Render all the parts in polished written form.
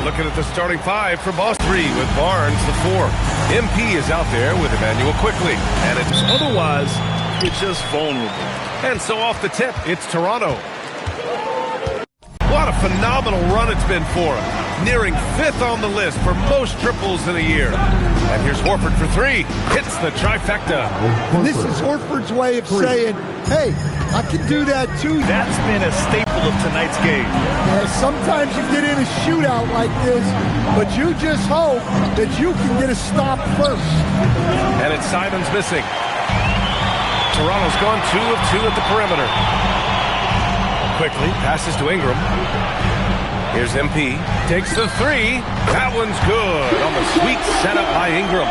Looking at the starting five for Boston. 3 with Barnes, the 4. MP is out there with Emmanuel Quickly. And it's otherwise, it's just vulnerable. And so off the tip, it's Toronto. What a phenomenal run it's been for him. Nearing 5th on the list for most triples in a year. And here's Horford for 3. Hits the trifecta. And this is Horford's way of saying, hey, I can do that too. That's been a staple of tonight's game. Yeah, sometimes you get in a shootout like this, but you just hope that you can get a stop first. And it's Simons missing. Toronto's gone 2 of 2 at the perimeter. Quickly passes to Ingram. Here's MP. Takes the 3. That one's good on the sweet setup by Ingram.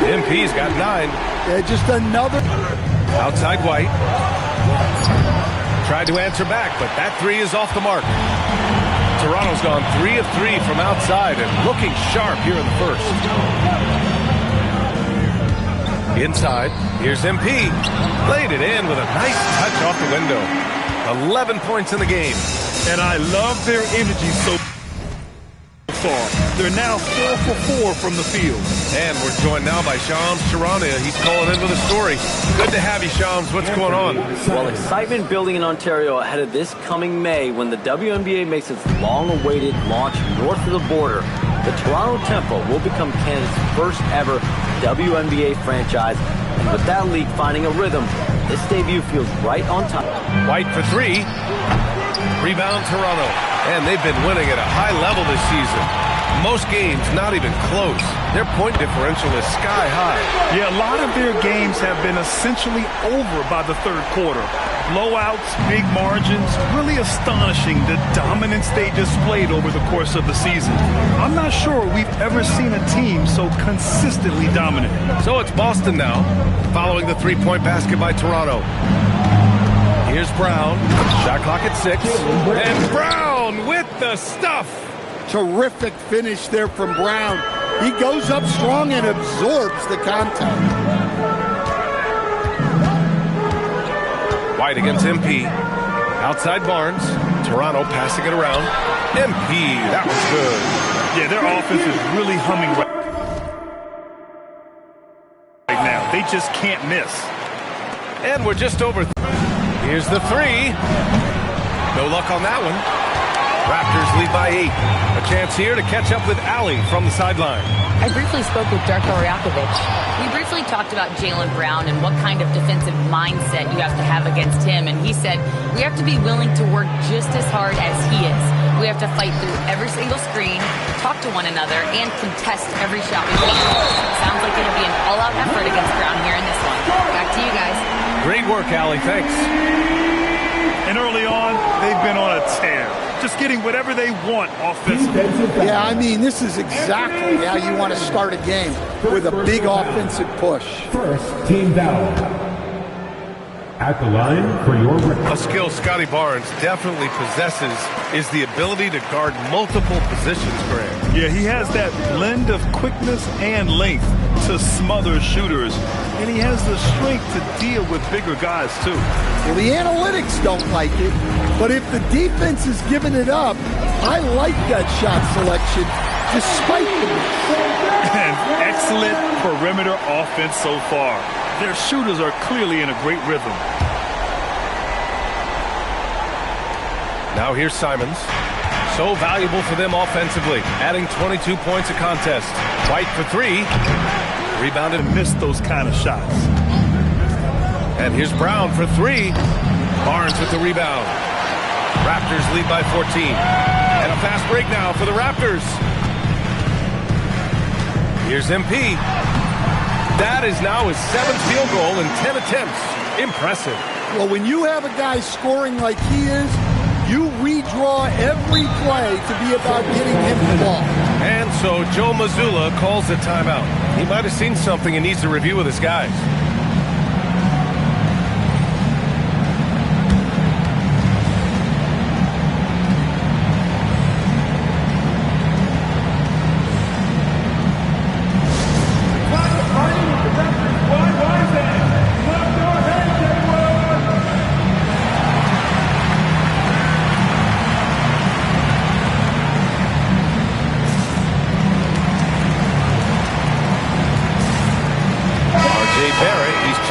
MP's got 9. Yeah, just another. Outside White. Tried to answer back, but that 3 is off the mark. Toronto's gone 3 of 3 from outside and looking sharp here in the first. Inside, here's MP. Laid it in with a nice touch off the window. 11 points in the game. And I love their energy so far. They're now 4 for 4 from the field. And we're joined now by Shams Charania. He's calling in with a story. Good to have you, Shams. What's going on? Well, excitement building in Ontario ahead of this coming May when the WNBA makes its long-awaited launch north of the border. The Toronto Tempo will become Canada's first ever WNBA franchise. And with that league finding a rhythm, this debut feels right on time. White for 3. Rebound Toronto. And they've been winning at a high level this season. Most games not even close. Their point differential is sky high. Yeah, a lot of their games have been essentially over by the third quarter. Blowouts, big margins, really astonishing the dominance they displayed over the course of the season. I'm not sure we've ever seen a team so consistently dominant. So it's Boston now, following the 3-point basket by Toronto. Here's Brown. Shot clock at 6. And Brown with the stuff. Terrific finish there from Brown. He goes up strong and absorbs the contact. White against MP. Outside Barnes. Toronto passing it around. MP, that was good. Yeah, their offense is really humming right now. They just can't miss. And we're just over. Here's the 3. No luck on that one. Raptors lead by 8. A chance here to catch up with Allie from the sideline. I briefly spoke with Darko Rajakovic. We briefly talked about Jaylen Brown and what kind of defensive mindset you have to have against him. And he said, we have to be willing to work just as hard as he is. We have to fight through every single screen, talk to one another, and contest every shot we can. Sounds like it'll be an all-out effort against Brown here in this one. Back to you guys. Great work, Allie. Thanks. And early on, they've been on a tear. Just getting whatever they want offensively. Yeah, I mean, this is exactly how you want to start a game, with a big offensive push. First team down. At the line for your... A skill Scotty Barnes definitely possesses is the ability to guard multiple positions, Graham. Yeah, he has that blend of quickness and length to smother shooters. And he has the strength to deal with bigger guys, too. Well, the analytics don't like it, but if the defense is giving it up, I like that shot selection, despite the An excellent perimeter offense so far. Their shooters are clearly in a great rhythm. Now here's Simons. So valuable for them offensively, adding 22 points a contest. White for 3. Rebounded. Missed those kind of shots. And here's Brown for 3. Barnes with the rebound. Raptors lead by 14. And a fast break now for the Raptors. Here's MP. That is now his 7th field goal in 10 attempts. Impressive. Well, when you have a guy scoring like he is, you redraw every play to be about getting him the ball. And so Joe Mazzulla calls the timeout. He might have seen something and needs to review with his guys.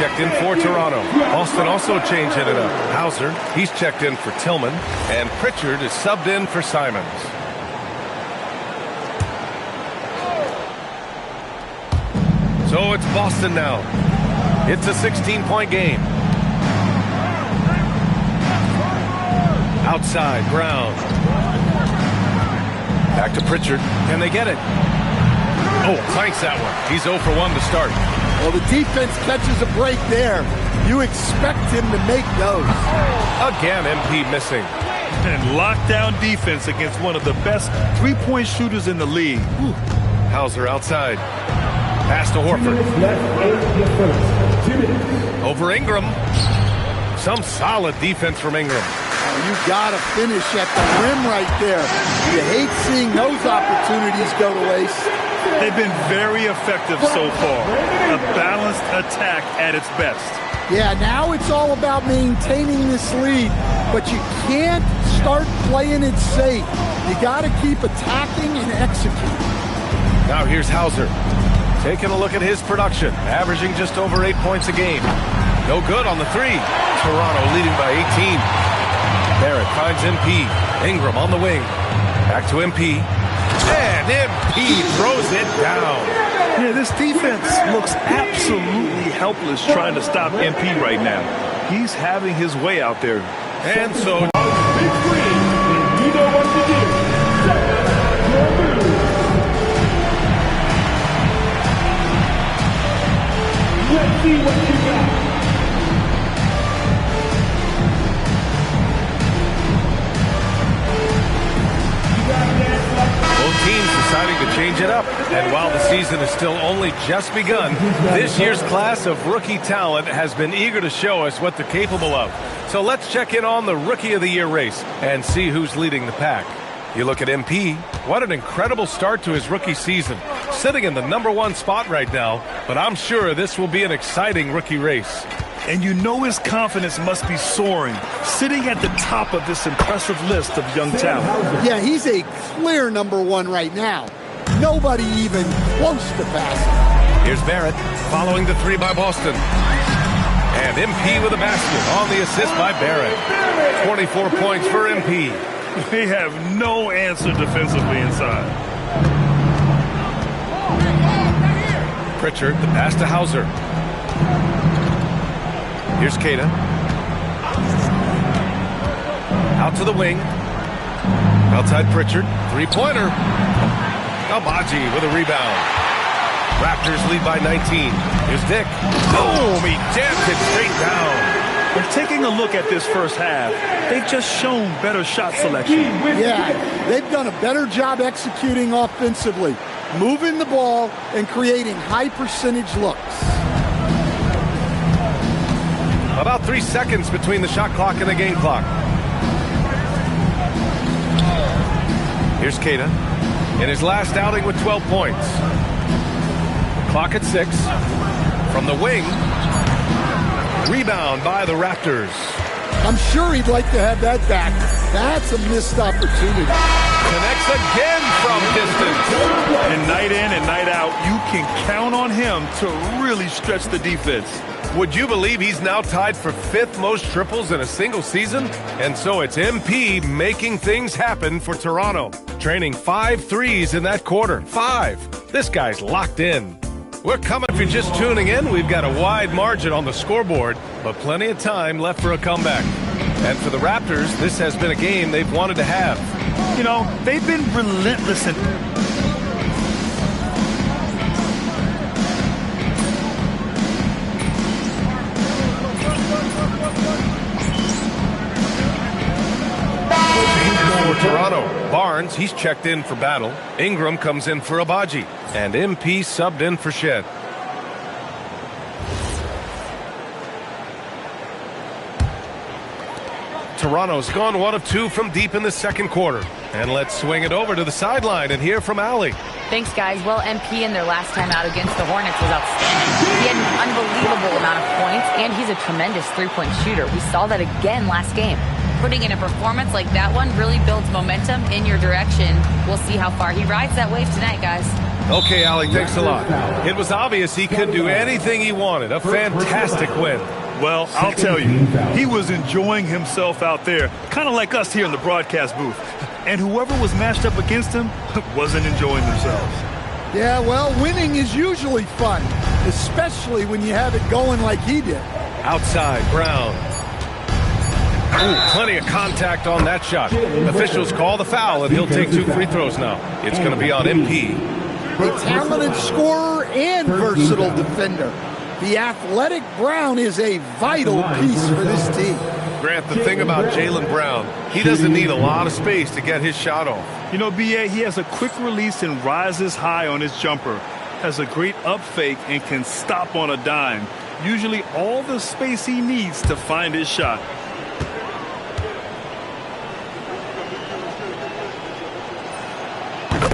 checked in for Toronto. Boston also changing it up. Hauser, he's checked in for Tillman. And Pritchard is subbed in for Simons. So it's Boston now. It's a 16-point game. Outside, Brown. Back to Pritchard. Can they get it? Oh, clanks that one. He's 0 for 1 to start. Well, the defense catches a break there. You expect him to make those. Again, MP missing. And lockdown defense against one of the best three-point shooters in the league. Whew. Hauser outside. Pass to Horford. Over Ingram. Some solid defense from Ingram. You got to finish at the rim right there. You hate seeing those opportunities go to waste. They've been very effective so far. A balanced attack at its best. Yeah, now it's all about maintaining this lead, but you can't start playing it safe. You got to keep attacking and executing. Now here's Hauser. Taking a look at his production, averaging just over 8 points a game. No good on the three. Toronto leading by 18. Barrett finds MP. Ingram on the wing. Back to MP. And MP throws it down. Yeah, this defense looks absolutely helpless trying to stop MP right now. He's having his way out there. And so... Big three, and you know what to do. Set your move. Let's see what you got. Both teams deciding to change it up. And while the season is still only just begun, this year's class of rookie talent has been eager to show us what they're capable of. So let's check in on the Rookie of the Year race and see who's leading the pack. You look at MP, what an incredible start to his rookie season. Sitting in the #1 spot right now, but I'm sure this will be an exciting rookie race. And you know his confidence must be soaring, sitting at the top of this impressive list of young talent. Yeah, he's a clear #1 right now. Nobody even close to passing. Here's Barrett following the three by Boston. And MP with a basket on the assist by Barrett. 24 points for MP. They have no answer defensively inside. Pritchard, the pass to Hauser. Here's Keita. Out to the wing. Outside Pritchard. Three-pointer. Agbaji with a rebound. Raptors lead by 19. Here's Dick. Boom! He jammed it straight down. And taking a look at this first half, they've just shown better shot selection. Yeah, they've done a better job executing offensively, moving the ball and creating high-percentage looks. About 3 seconds between the shot clock and the game clock. Here's Keita in his last outing with 12 points. Clock at 6. From the wing. Rebound by the Raptors. I'm sure he'd like to have that back. That's a missed opportunity. Connects again from distance. And night in and night out, you can count on him to really stretch the defense. Would you believe he's now tied for 5th most triples in a single season? And so it's MP making things happen for Toronto. Training 5 threes in that quarter. 5. This guy's locked in. We're coming. If you're just tuning in, we've got a wide margin on the scoreboard, but plenty of time left for a comeback. And for the Raptors, this has been a game they've wanted to have. You know, they've been relentless in... For Toronto, Barnes, he's checked in for Battle. Ingram comes in for Agbaji. And MP subbed in for Shed. Toronto's gone 1 of 2 from deep in the second quarter. And let's swing it over to the sideline and hear from Allie. Thanks, guys. Well, MP in their last time out against the Hornets was outstanding. He had an unbelievable amount of points, and he's a tremendous three-point shooter. We saw that again last game. Putting in a performance like that one really builds momentum in your direction. We'll see how far he rides that wave tonight, guys. Okay, Alec, thanks a lot. It was obvious he could do anything he wanted. A fantastic win. Well, I'll tell you, he was enjoying himself out there, kind of like us here in the broadcast booth. And whoever was matched up against him wasn't enjoying themselves. Yeah, well, winning is usually fun, especially when you have it going like he did. Outside, Brown. Ooh, plenty of contact on that shot. Officials call the foul, and he'll take 2 free throws now. It's going to be on MP. A talented scorer and versatile defender. The athletic Brown is a vital piece for this team. Grant, the thing about Jaylen Brown, he doesn't need a lot of space to get his shot off. You know, B.A., he has a quick release and rises high on his jumper. Has a great up fake and can stop on a dime. Usually all the space he needs to find his shot.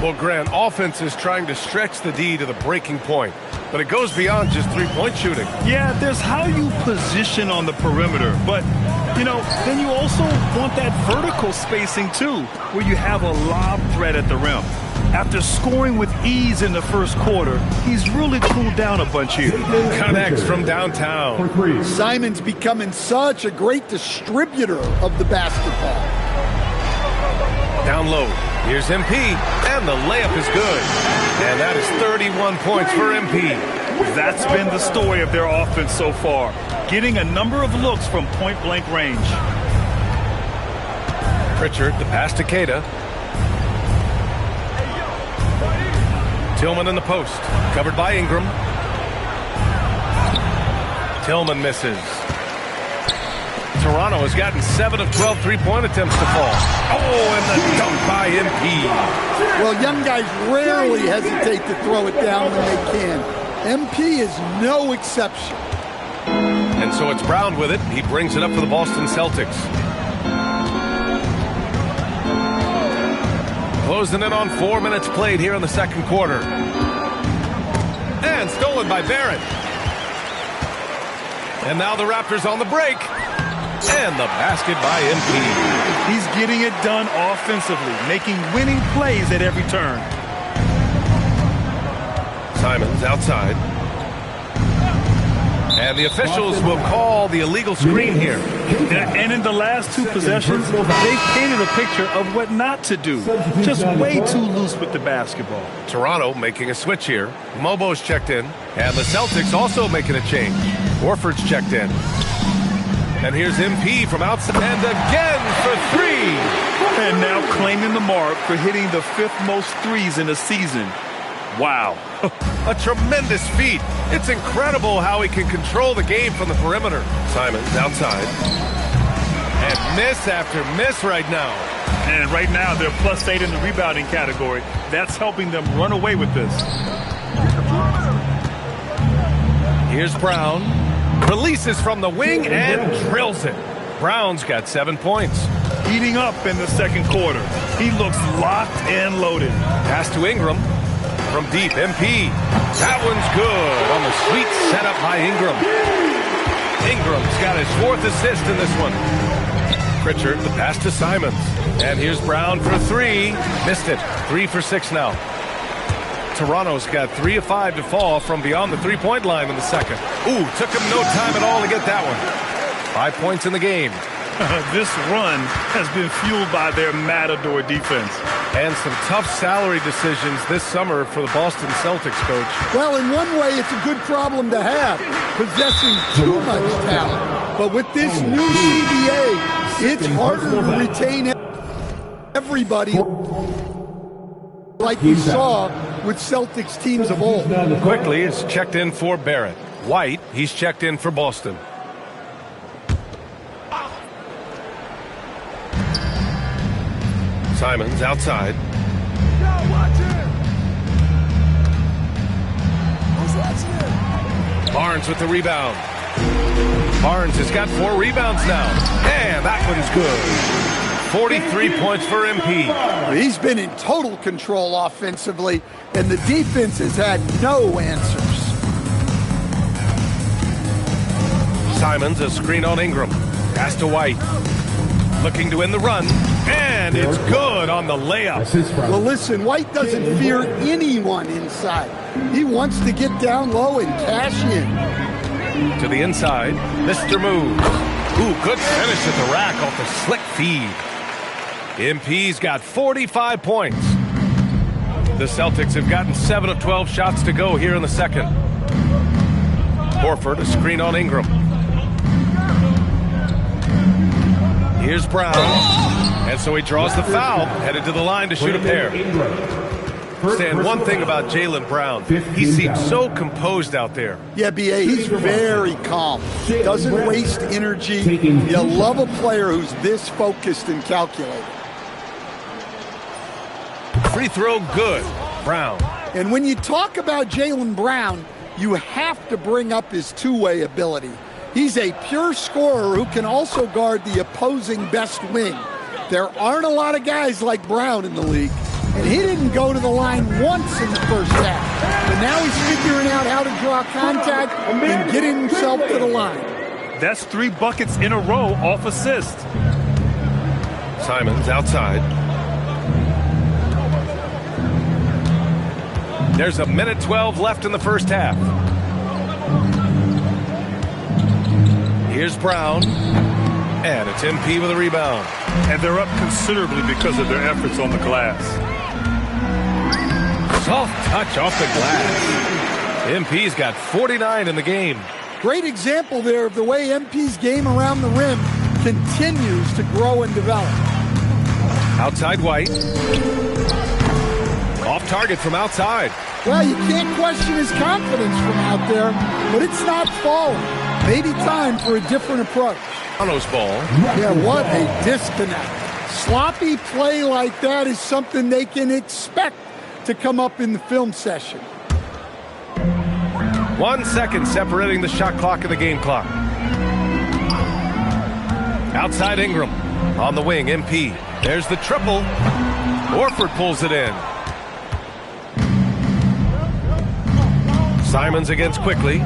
Well, Grant, offense is trying to stretch the D to the breaking point, but it goes beyond just three-point shooting. Yeah, there's how you position on the perimeter, but, you know, then you also want that vertical spacing, too, where you have a lob threat at the rim. After scoring with ease in the first quarter, he's really cooled down a bunch here. Connects from downtown. Simon's becoming such a great distributor of the basketball. Down low. Here's MP, and the layup is good. And that is 31 points for MP. That's been the story of their offense so far, getting a number of looks from point-blank range. Pritchard, the pass to Queta. Tillman in the post, covered by Ingram. Tillman misses. Toronto has gotten 7 of 12 three-point attempts to fall. Oh, and the dunk by MP. Well, young guys rarely hesitate to throw it down when they can. MP is no exception. And so it's Brown with it. He brings it up for the Boston Celtics. Closing in on 4 minutes played here in the second quarter. And stolen by Barrett. And now the Raptors on the break. And the basket by MP. He's getting it done offensively, making winning plays at every turn. Simons outside. And the officials will call the illegal screen here. And in the last 2 possessions, they've painted a picture of what not to do. Just way too loose with the basketball. Toronto making a switch here. Mobo's checked in. And the Celtics also making a change. Horford's checked in. And here's MP from outside. And again for 3. And now claiming the mark for hitting the 5th most threes in a season. Wow. A tremendous feat. It's incredible how he can control the game from the perimeter. Simons outside. And miss after miss right now. And right now they're +8 in the rebounding category. That's helping them run away with this. Here's Brown. Releases from the wing and drills it. Brown's got 7 points. Heating up in the second quarter. He looks locked and loaded. Pass to Ingram. From deep, MP. That one's good on the sweet setup by Ingram. Ingram's got his 4th assist in this one. Pritchard, the pass to Simons. And here's Brown for 3. Missed it. 3 for 6 now. Toronto's got 3 of 5 to fall from beyond the three-point line in the second. Ooh, took him no time at all to get that one. 5 points in the game. This run has been fueled by their Matador defense. And some tough salary decisions this summer for the Boston Celtics, Coach. Well, in one way, it's a good problem to have, possessing too much talent. But with this new CBA, it's harder to retain everybody like we saw with Celtics teams of old. Quickly is checked in for Barrett. White, he's checked in for Boston. Simons outside. Barnes with the rebound. Barnes has got 4 rebounds now. And that one's good. 43 points for MP. He's been in total control offensively, and the defense has had no answers. Simons, a screen on Ingram. Pass to White. Looking to win the run. And it's good on the layup. Well, listen, White doesn't fear anyone inside. He wants to get down low and cash in. To the inside, Mr. Moves. Ooh, good finish at the rack off the slick feed. MP's got 45 points. The Celtics have gotten 7 of 12 shots to go here in the second. Horford, a screen on Ingram. Here's Brown. And so he draws the foul, headed to the line to shoot a pair. Stan, one thing about Jaylen Brown, he seems so composed out there. Yeah, B.A., he's very calm. Doesn't waste energy. You love a player who's this focused and calculated. Free throw good. Brown. And when you talk about Jaylen Brown, you have to bring up his two-way ability. He's a pure scorer who can also guard the opposing best wing. There aren't a lot of guys like Brown in the league. And he didn't go to the line once in the first half. But now he's figuring out how to draw contact and getting himself to the line. That's 3 buckets in a row off assist. Simons outside. There's 1:12 left in the first half. Here's Brown. And it's MP with a rebound. And they're up considerably because of their efforts on the glass. Soft touch off the glass. MP's got 49 in the game. Great example there of the way MP's game around the rim continues to grow and develop. Outside White. Off target from outside. Well, you can't question his confidence from out there, but it's not falling. Maybe time for a different approach. Toronto's ball. Yeah, what a disconnect. Sloppy play like that is something they can expect to come up in the film session. 1 second separating the shot clock and the game clock. Outside Ingram. On the wing, MP. There's the triple. Horford pulls it in. Simons against Quickly.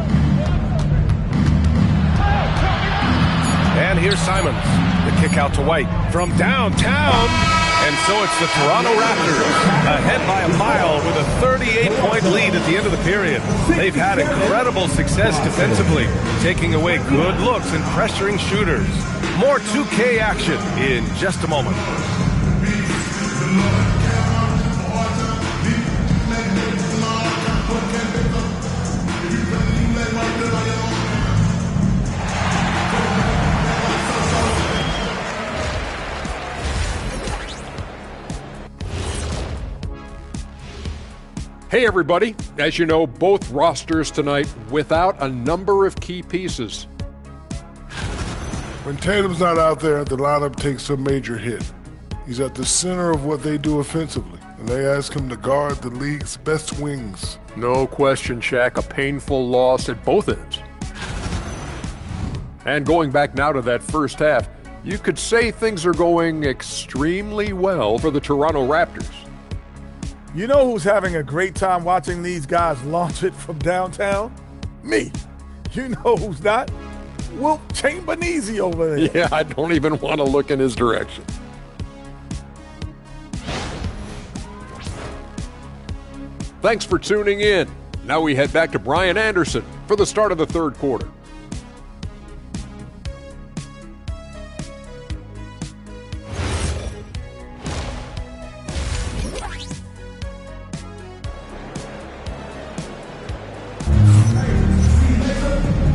And here's Simons. The kick out to White from downtown. And so it's the Toronto Raptors ahead by a mile with a 38-point lead at the end of the period. They've had incredible success defensively, taking away good looks and pressuring shooters. More 2K action in just a moment. Hey everybody, as you know, both rosters tonight without a number of key pieces. When Tatum's not out there, the lineup takes a major hit. He's at the center of what they do offensively, and they ask him to guard the league's best wings. No question, Shaq, a painful loss at both ends. And going back now to that first half, you could say things are going extremely well for the Toronto Raptors. You know who's having a great time watching these guys launch it from downtown? Me. You know who's not? Wilt Chamberlain over there. Yeah, I don't even want to look in his direction. Thanks for tuning in. Now we head back to Brian Anderson for the start of the third quarter.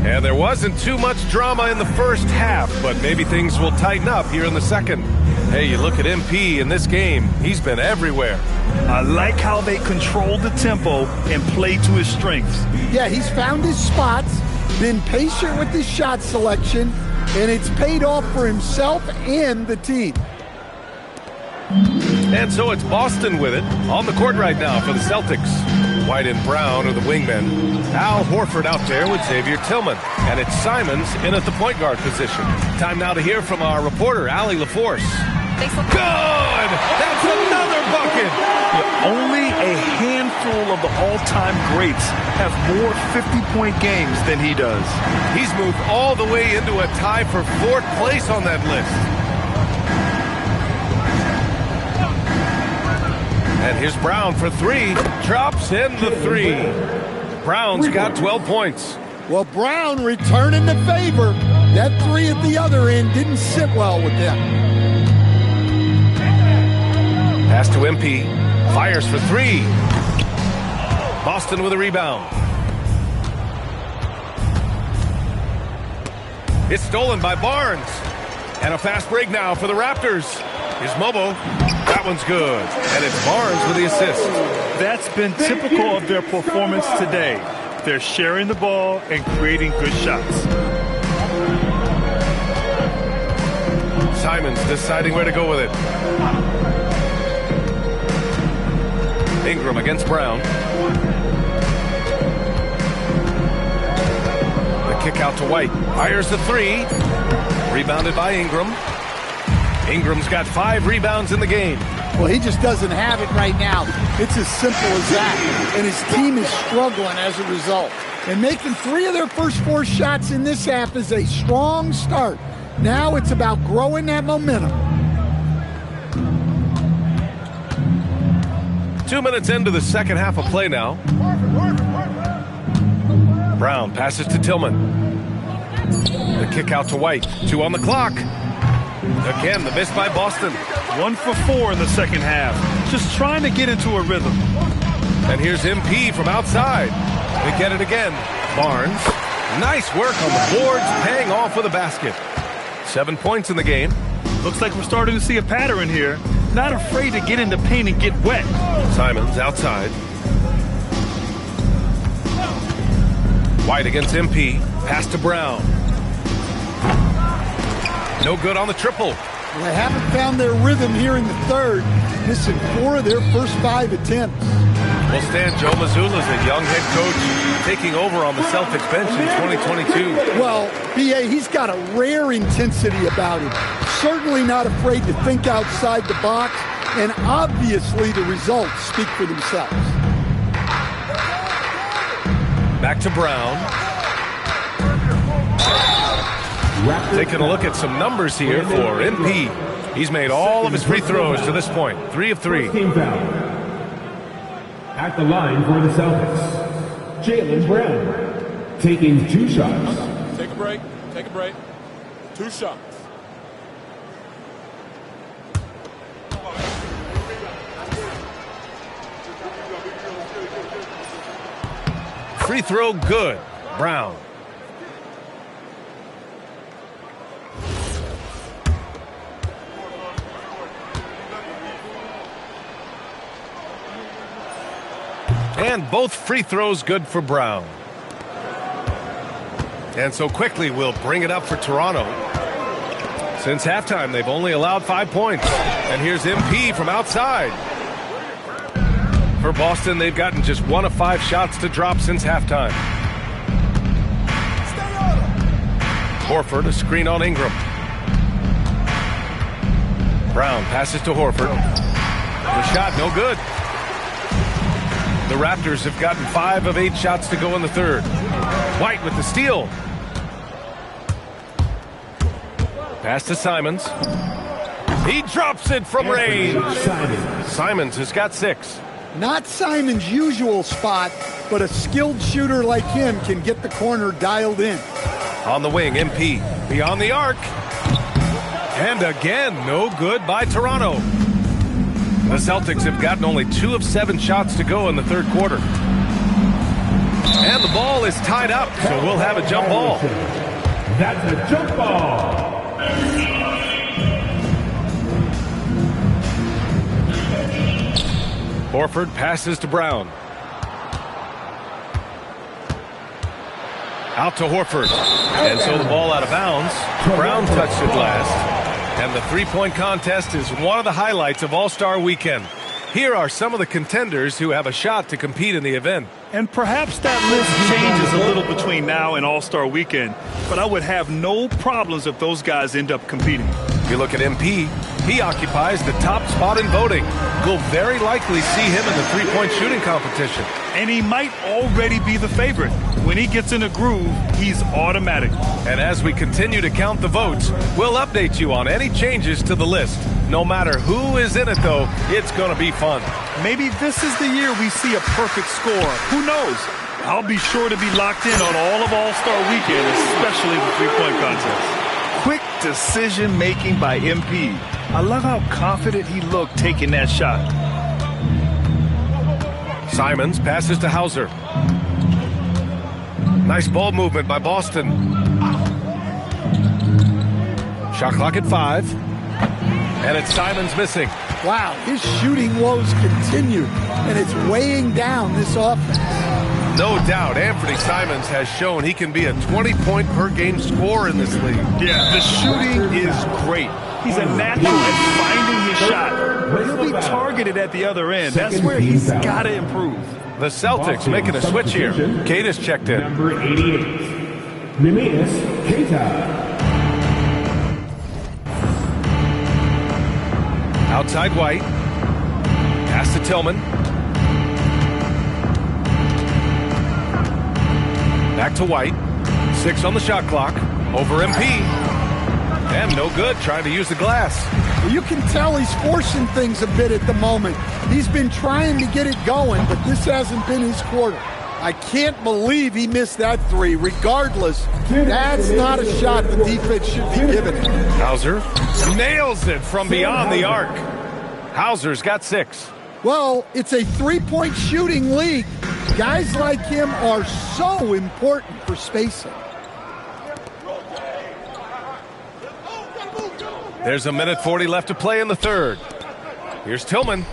And there wasn't too much drama in the first half, but maybe things will tighten up here in the second. Hey, you look at MP in this game, he's been everywhere. I like how they control the tempo and play to his strengths. Yeah, he's found his spots, been patient with his shot selection, and it's paid off for himself and the team. And so it's Boston with it on the court right now for the Celtics. White and Brown are the wingmen. Al Horford out there with Xavier Tillman. And it's Simons in at the point guard position. Time now to hear from our reporter, Allie LaForce. Good! That's another bucket! Yeah, only a handful of the all-time greats have more 50-point games than he does. He's moved all the way into a tie for fourth place on that list. And here's Brown for three. Drops in the three. Brown's got 12 points. Well, Brown returning the favor. That three at the other end didn't sit well with them. Pass to MP. Fires for three. Boston with a rebound. It's stolen by Barnes. And a fast break now for the Raptors. Here's Mobo. That one's good. And it's Barnes with the assist. That's been typical of their performance today. They're sharing the ball and creating good shots. Simons deciding where to go with it. Ingram against Brown. The kick out to White. Fires the three. Rebounded by Ingram. Ingram's got 5 rebounds in the game. Well, he just doesn't have it right now. It's as simple as that. And his team is struggling as a result. And making 3 of their first 4 shots in this half is a strong start. Now it's about growing that momentum. 2 minutes into the second half of play now. Brown passes to Tillman. The kick out to White. 2 on the clock. Again, the miss by Boston. 1 for 4 in the second half. Just trying to get into a rhythm. And here's MP from outside. They get it again. Barnes. Nice work on the boards, paying off with a basket. 7 points in the game. Looks like we're starting to see a pattern here. Not afraid to get in the paint and get wet. Simons outside. White against MP. Pass to Brown. No good on the triple. Well, they haven't found their rhythm here in the third, missing 4 of their first 5 attempts. Well, Stan, Joe Mazzulla is a young head coach taking over on the Celtics bench in 2022. Well, B.A., he's got a rare intensity about him. Certainly not afraid to think outside the box, and obviously the results speak for themselves. Back to Brown. Taking a look at some numbers here for MP. He's made all of his free throws to this point. 3 of 3. At the line for the Celtics, Jaylen Brown, taking 2 shots. Take a break. Take a break. 2 shots. Free throw good. Brown. And both free throws good for Brown. And so quickly we'll bring it up for Toronto. Since halftime, they've only allowed 5 points. And here's MP from outside. For Boston, they've gotten just 1 of 5 shots to drop since halftime. Horford, a screen on Ingram. Brown passes to Horford. The shot, no good. The Raptors have gotten 5 of 8 shots to go in the third. White with the steal. Pass to Simons. He drops it from range. Simons has got 6. Not Simons' usual spot, but a skilled shooter like him can get the corner dialed in. On the wing, MP. Beyond the arc. And again, no good by Toronto. The Celtics have gotten only 2 of 7 shots to go in the third quarter. And the ball is tied up, so we'll have a jump ball. That's a jump ball. Horford passes to Brown. Out to Horford. And so the ball out of bounds. Brown touched it last. And the three-point contest is one of the highlights of All-Star Weekend. Here are some of the contenders who have a shot to compete in the event. And perhaps that list changes a little between now and All-Star Weekend, but I would have no problems if those guys end up competing. You look at MP, he occupies the top spot in voting. We'll very likely see him in the three-point shooting competition. And he might already be the favorite. When he gets in a groove, he's automatic. And as we continue to count the votes, we'll update you on any changes to the list. No matter who is in it, though, it's going to be fun. Maybe this is the year we see a perfect score. Who knows? I'll be sure to be locked in on all of All-Star Weekend, especially the three-point contest. Quick decision-making by MP. I love how confident he looked taking that shot. Simons passes to Hauser. Nice ball movement by Boston. Shot clock at 5. And it's Simons missing. Wow, his shooting woes continue, and it's weighing down this offense. No doubt, Anthony Simons has shown he can be a 20-point-per-game scorer in this league. Yeah, the shooting is great. He's a natural at finding his shot. But he'll be targeted at the other end. That's where he's got to improve. The Celtics making a switch here. Kata's checked in. Number 88, Neemias Queta. Outside White. Pass to Tillman. Back to White. 6 on the shot clock. Over MP. And no good. Trying to use the glass. You can tell he's forcing things a bit at the moment. He's been trying to get it going, but this hasn't been his quarter. I can't believe he missed that 3. Regardless, that's not a shot the defense should be giving him. Hauser nails it from beyond the arc. Hauser's got 6. Well, it's a three-point shooting league. Guys like him are so important for spacing. There's a minute 40 left to play in the third. Here's Tillman.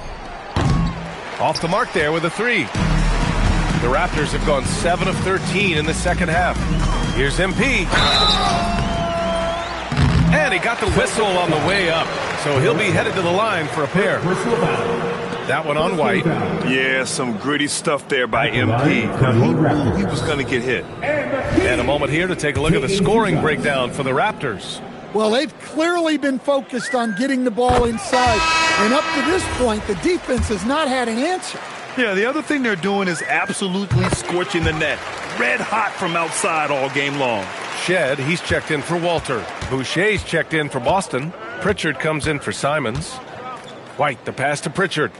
Off the mark there with a 3. The Raptors have gone 7 of 13 in the second half. Here's MP. And he got the whistle on the way up. So he'll be headed to the line for a pair. That one on White. Yeah, some gritty stuff there by MP. He knew he was going to get hit. And a moment here to take a look at the scoring breakdown for the Raptors. Well, they've clearly been focused on getting the ball inside. And up to this point, the defense has not had an answer. Yeah, the other thing they're doing is absolutely scorching the net. Red hot from outside all game long. Shed, he's checked in for Walter. Boucher's checked in for Boston. Pritchard comes in for Simons. White, the pass to Pritchard.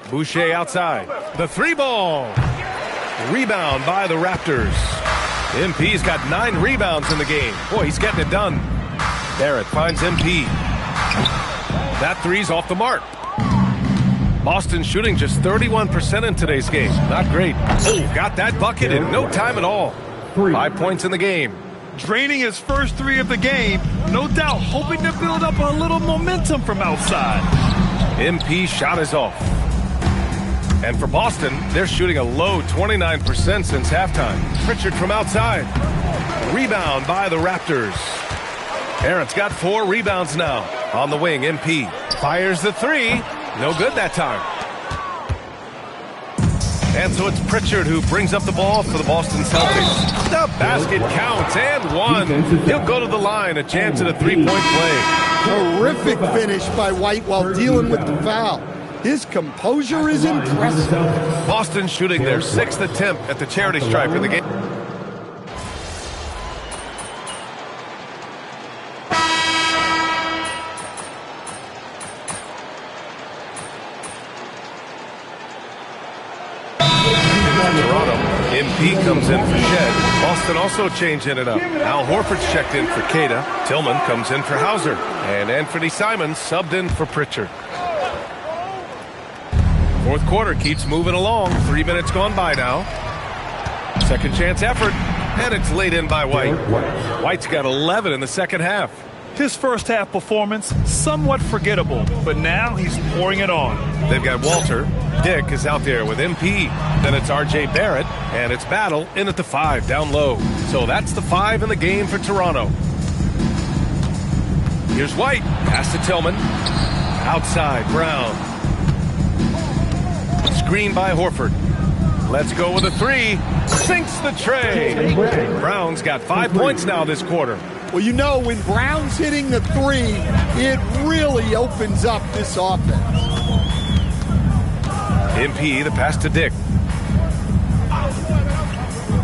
Boucher outside. The 3-ball. Rebound by the Raptors. MP's got 9 rebounds in the game. Boy, he's getting it done. Barrett finds MP. That 3's off the mark. Boston shooting just 31% in today's game. Not great. Oh, got that bucket in no time at all. 5 points in the game. Draining his first 3 of the game. No doubt hoping to build up a little momentum from outside. MP shot is off. And for Boston, they're shooting a low 29% since halftime. Pritchard from outside. Rebound by the Raptors. Aaron's got 4 rebounds now. On the wing, MP fires the 3. No good that time. And so it's Pritchard who brings up the ball for the Boston Celtics. The basket counts and 1. He'll go to the line, a chance at a 3-point play. Terrific finish by White while dealing with the foul. His composure is impressive. Boston shooting their 6th attempt at the charity stripe in the game. Toronto. MP comes in for Shed. Boston also changing it up. Al Horford's checked in for Queta. Tillman comes in for Hauser. And Anthony Simons subbed in for Pritchard. Fourth quarter keeps moving along. 3 minutes gone by now. Second chance effort. And it's laid in by White. White's got 11 in the second half. His first half performance, somewhat forgettable, but now he's pouring it on. They've got Walter. Dick is out there with MP. Then it's R.J. Barrett, and it's Battle in at the 5 down low. So that's the 5 in the game for Toronto. Here's White. Pass to Tillman. Outside, Brown. Screen by Horford. Let's go with a 3. Sinks the tray. Brown's got 5 points now this quarter. Well, you know, when Brown's hitting the 3, it really opens up this offense. MP, the pass to Dick.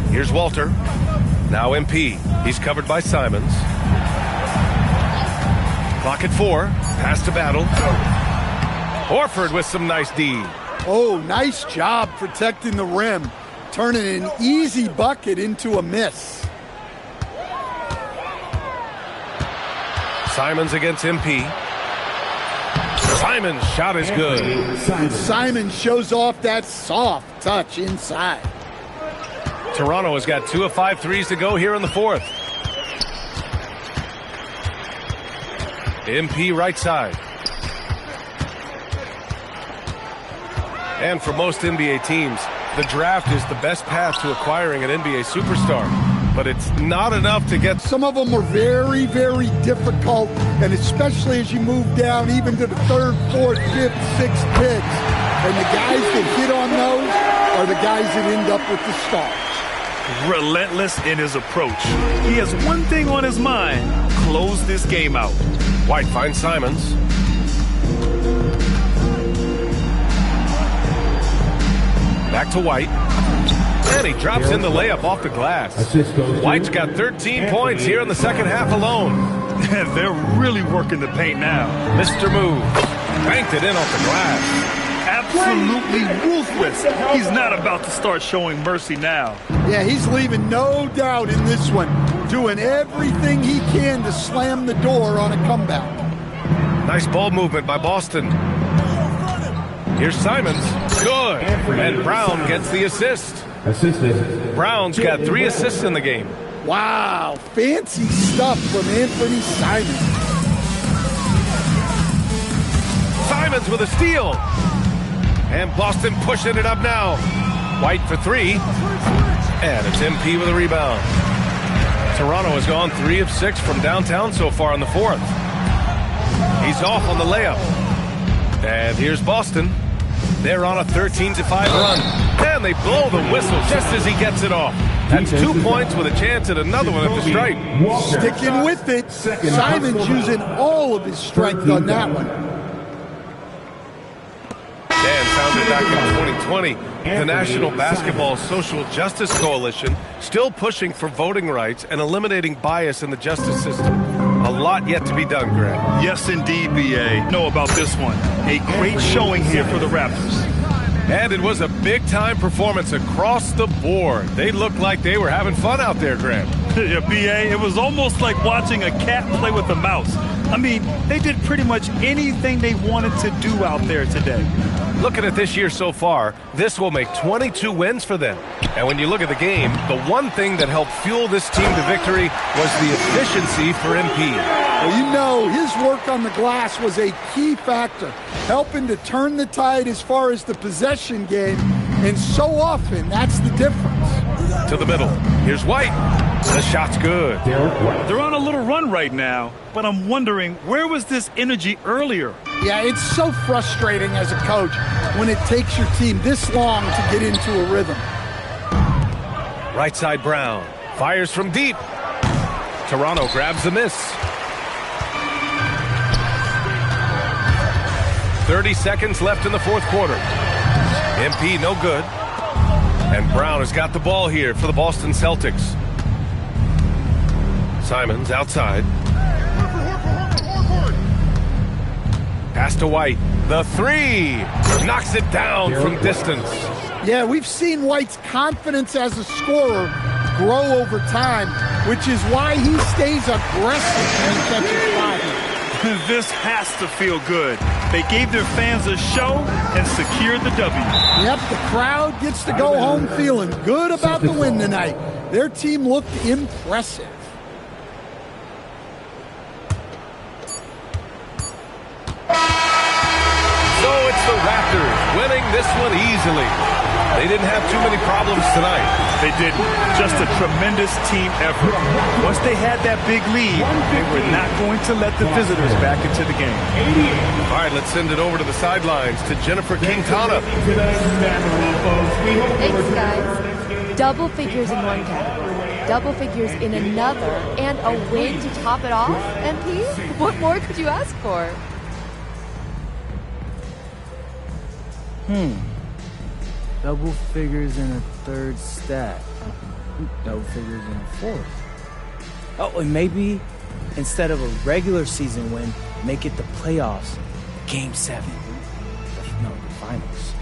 Here's Walter. Now MP. He's covered by Simons. Clock at 4. Pass to Battle. Horford with some nice D. Oh, nice job protecting the rim, turning an easy bucket into a miss. Simons against MP. Simons' shot is good. And Simons shows off that soft touch inside. Toronto has got 2 of 5 threes to go here in the fourth. MP right side. And for most NBA teams, the draft is the best path to acquiring an NBA superstar. But it's not enough to get... Some of them are very, very difficult, and especially as you move down even to the 3rd, 4th, 5th, 6th picks. And the guys that hit on those are the guys that end up with the stars. Relentless in his approach. He has one thing on his mind: close this game out. White finds Simons. Back to White. And he drops in the layup off the glass. White's got 13 points here in the second half alone. They're really working the paint now. Mr. Move. Banked it in off the glass. Absolutely ruthless. He's not about to start showing mercy now. Yeah, he's leaving no doubt in this one. Doing everything he can to slam the door on a comeback. Nice ball movement by Boston. Here's Simons. Good. And Brown gets the assist. Brown's got 3 assists in the game. Wow, fancy stuff from Anthony Simons. Simons with a steal. And Boston pushing it up now. White for 3. And it's MP with a rebound. Toronto has gone 3 of 6 from downtown so far in the fourth. He's off on the layup. And here's Boston. They're on a 13-5 run. And they blow the whistle just as he gets it off. That's 2 points with a chance at another one at the stripe. Sticking with it. Simons using all of his strength on that one. Dan founded back in 2020, the National Basketball Social Justice Coalition, still pushing for voting rights and eliminating bias in the justice system. A lot yet to be done, Grant. Yes, indeed, B.A. Know about this one. A great showing here for the Raptors. And it was a big-time performance across the board. They looked like they were having fun out there, Grant. Yeah, B.A., it was almost like watching a cat play with a mouse. I mean, they did pretty much anything they wanted to do out there today. Looking at this year so far, this will make 22 wins for them. And when you look at the game, the one thing that helped fuel this team to victory was the efficiency for MP. Well, you know, his work on the glass was a key factor, helping to turn the tide as far as the possession game, and so often that's the difference. To the middle. Here's White. The shot's good. They're on a little run right now, but I'm wondering, where was this energy earlier? Yeah, it's so frustrating as a coach when it takes your team this long to get into a rhythm. Right side Brown. Fires from deep. Toronto grabs the miss. 30 seconds left in the fourth quarter. MP no good. And Brown has got the ball here for the Boston Celtics. Simons outside. Pass to White. The 3. Knocks it down from distance. Yeah, we've seen White's confidence as a scorer grow over time, which is why he stays aggressive when he catches fire. This has to feel good. They gave their fans a show and secured the W. Yep, the crowd gets to go home feeling good about the win tonight. Their team looked impressive. So it's the Raptors winning this one easily. They didn't have too many problems tonight. They didn't. Just a tremendous team effort. Once they had that big lead, they were not going to let the visitors back into the game. All right, let's send it over to the sidelines to Jennifer Quintana. Thanks, guys. Double figures in one category, double figures in another, and a win to top it off, MP? What more could you ask for? Double figures in a third stat. Double figures in a fourth. Oh, and maybe instead of a regular season win, make it the playoffs, Game 7. No, the finals.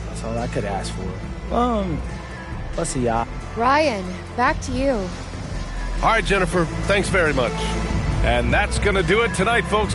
That's all I could ask for. Let's see, y'all. Ryan, back to you. All right, Jennifer, thanks very much. And that's going to do it tonight, folks.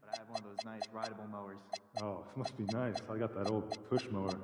But I have one of those nice rideable mowers. Oh, it must be nice. I got that old push mower.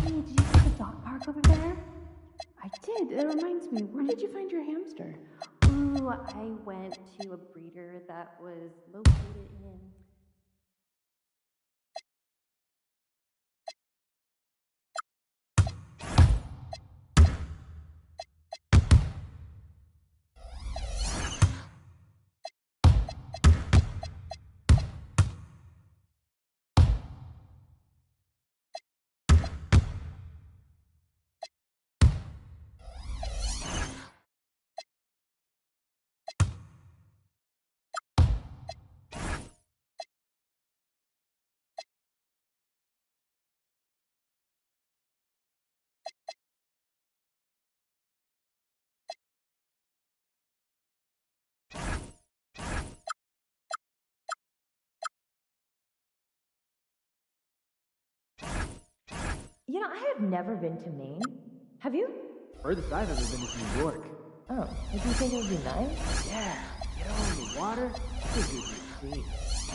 Hey, did you see the dog park over there? I did. It reminds me, where did you find your hamster? Ooh, I went to a breeder that was located in... You know, I have never been to Maine. Have you? Furthest I've ever been is New York. Oh, did you think it would be nice? Yeah, get out in the water. It's a good see.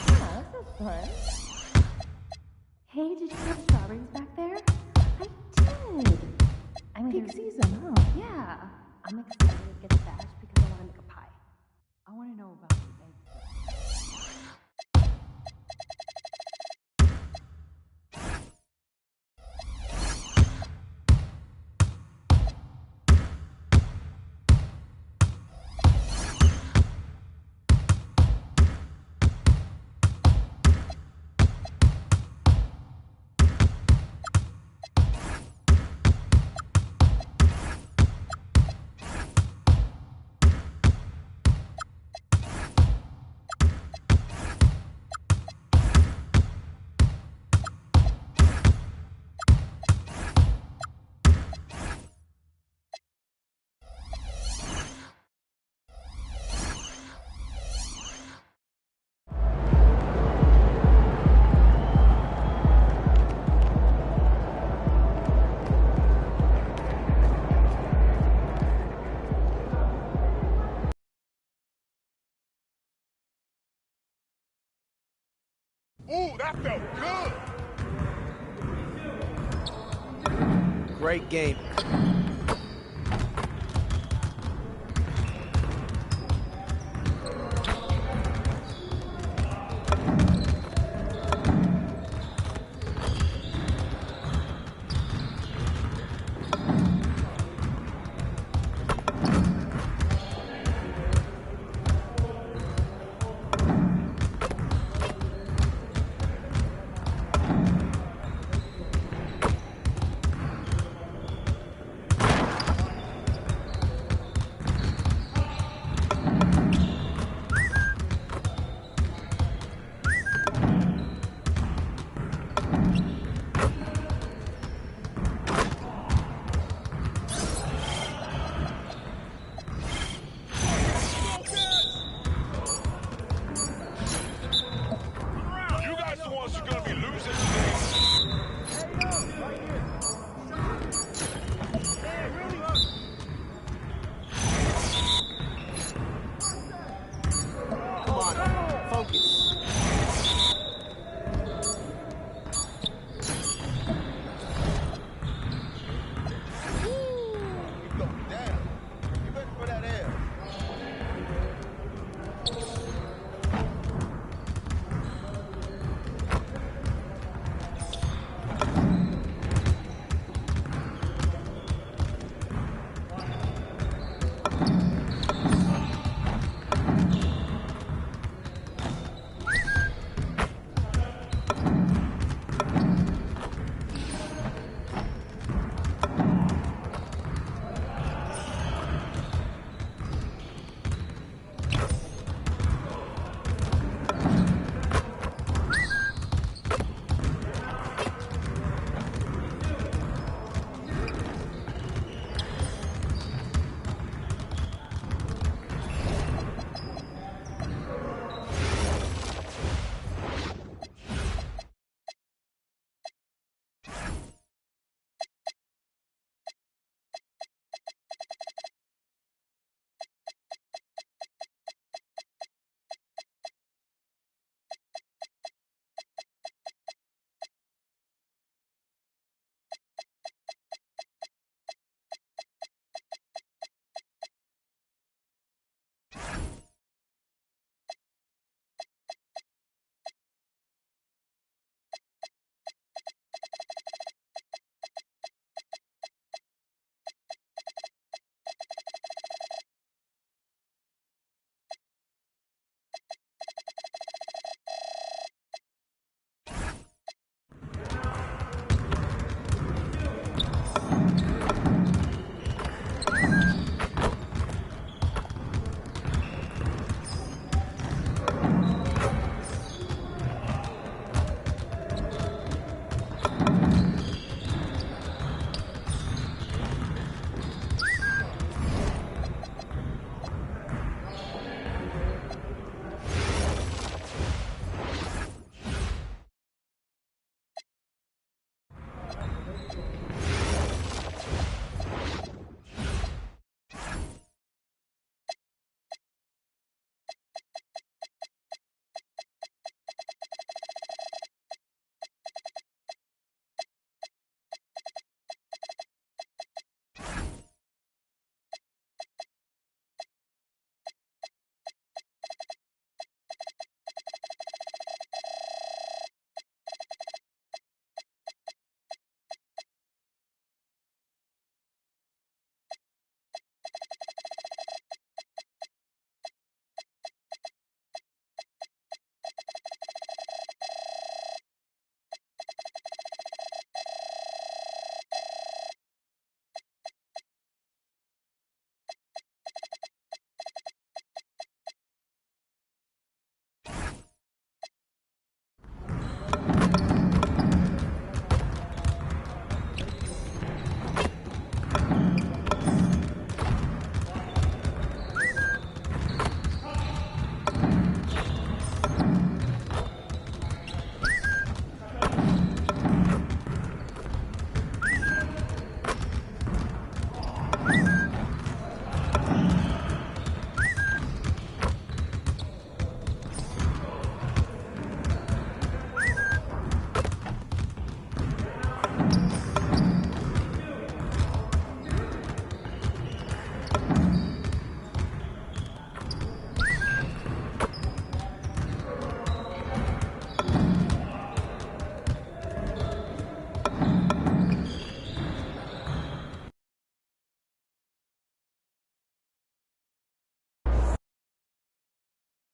Yeah, this is fun. Hey, did you get strawberries back there? I did. I mean, Peak season, huh? Yeah. I'm excited to get the batch because I want to make a pie. I want to know about the eggs. That felt good. Great game.